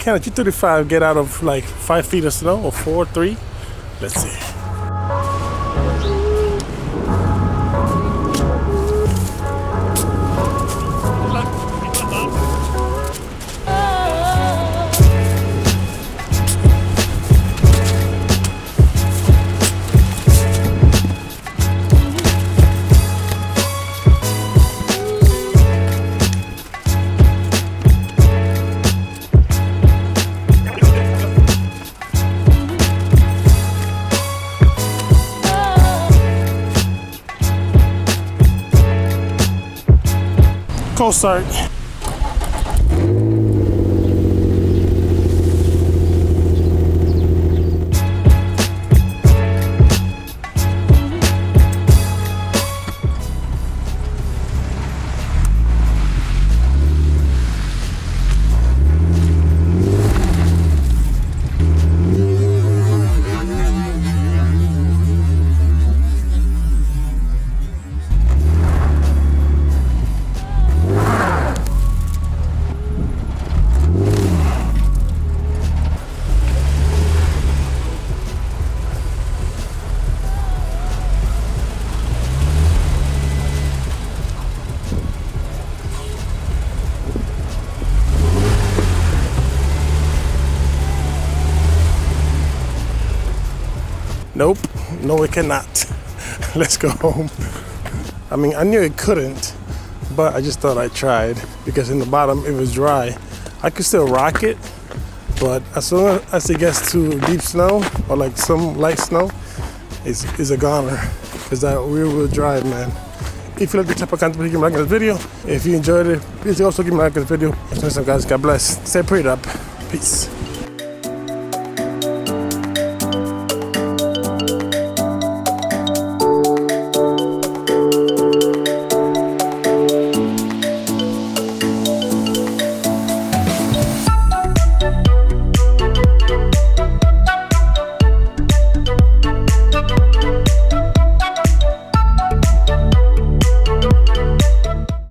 can a G35 get out of like 5 feet of snow or 4, 3? Let's see. Cold start. Nope, no it cannot. Let's go home. I mean, I knew it couldn't, but I just thought I tried because in the bottom it was dry. I could still rock it, but as soon as it gets to deep snow or like some light snow, it's a goner because that rear-wheel drive, man. If you like the type of content, please give me a like on this video. If you enjoyed it, please also give me a like on this video. Until next time, guys, God bless. Stay prayed up. Peace.